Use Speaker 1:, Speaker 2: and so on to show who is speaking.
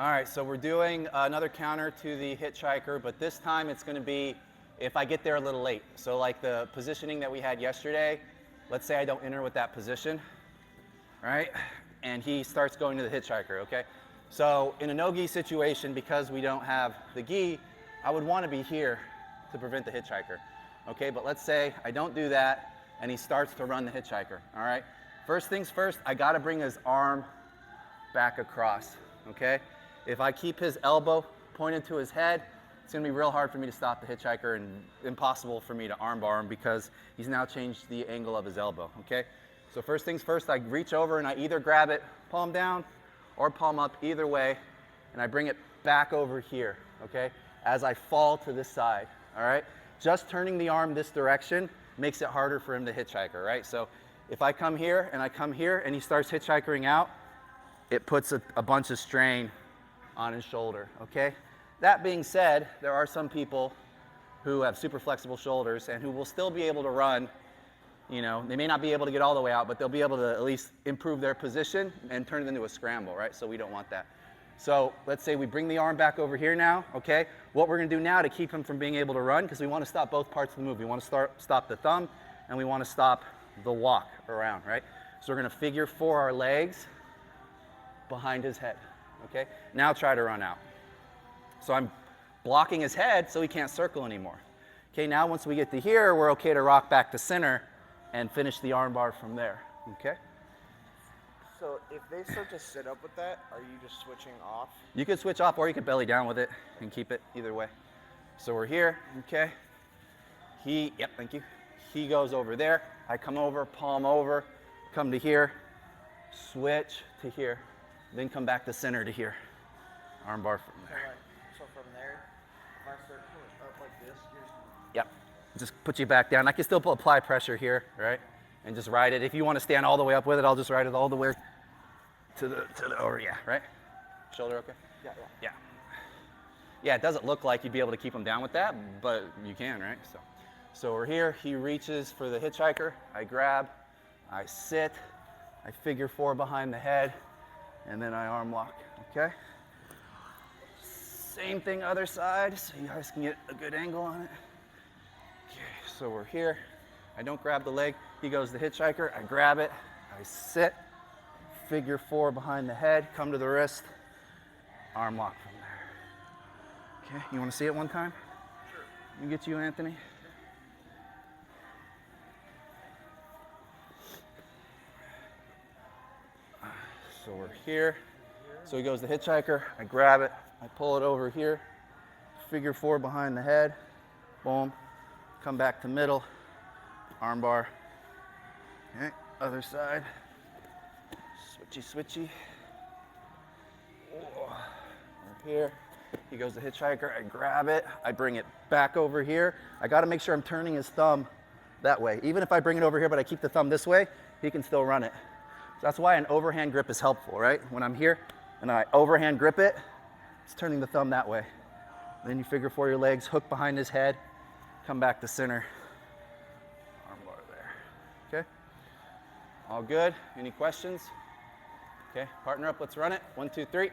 Speaker 1: All right, so we're doing another counter to the hitchhiker, but this time it's going to be if I get there a little late. So like the positioning that we had yesterday, let's say I don't enter with that position, right? And he starts going to the hitchhiker, okay? So in a no-gi situation, because we don't have the gi, I would want to be here to prevent the hitchhiker, okay? But let's say I don't do that and he starts to run the hitchhiker, all right? First things first, I got to bring his arm back across, okay? If I keep his elbow pointed to his head, it's going to be real hard for me to stop the hitchhiker and impossible for me to armbar him because he's now changed the angle of his elbow, okay? So first things first, I reach over and I either grab it palm down or palm up, either way, and I bring it back over here, okay? As I fall to this side, all right? Just turning the arm this direction makes it harder for him to hitchhiker, right? So if I come here and he starts hitchhikering out, it puts a bunch of strain on his shoulder, okay? That being said, there are some people who have super flexible shoulders and who will still be able to run. You know, they may not be able to get all the way out, but they'll be able to at least improve their position and turn it into a scramble, right? So we don't want that. So let's say we bring the arm back over here now, okay? What we're gonna do now to keep him from being able to run, because we want to stop both parts of the move. We want to stop the thumb and we want to stop the walk around, right? So we're gonna figure 4 our legs behind his head, okay? Now try to run out. So I'm blocking his head so he can't circle anymore. Okay, now once we get to here, we're okay to rock back to center and finish the arm bar from there, okay?
Speaker 2: So if they start to sit up with that, are you just switching off?
Speaker 1: You could switch off or you could belly down with it and keep it either way. So we're here, okay? Yep, thank you. He goes over there, I come over, palm over, come to here, switch to here, then come back to center to here. Arm bar from there.
Speaker 2: So from there, if I start pulling up like this,
Speaker 1: Yep, just put you back down. I can still apply pressure here, right? And just ride it. If you want to stand all the way up with it, I'll just ride it all the way to the over, yeah, right? Shoulder okay? Yeah. Yeah, it doesn't look like you'd be able to keep him down with that, but you can, right? So we're here, he reaches for the hitchhiker, I grab, I sit, I figure 4 behind the head, and then I arm lock, okay? Same thing other side, so you guys can get a good angle on it. Okay, so we're here. I don't grab the leg. He goes to the hitchhiker. I grab it. I sit. Figure 4 behind the head. Come to the wrist. Arm lock from there. Okay, you want to see it one time?
Speaker 2: Sure.
Speaker 1: Let me get you, Anthony. So we're here. So he goes to the hitchhiker. I grab it. I pull it over here. Figure 4 behind the head. Boom. Come back to middle. Arm bar. Okay, other side. Switchy, switchy. We're here. He goes to hitchhiker. I grab it. I bring it back over here. I got to make sure I'm turning his thumb that way. Even if I bring it over here, but I keep the thumb this way, he can still run it. So that's why an overhand grip is helpful, right? When I'm here and I overhand grip it, it's turning the thumb that way. Then you figure 4 your legs, hook behind his head, come back to center. Okay, all good. Any questions? Okay, partner up, let's run it. 1, 2, 3.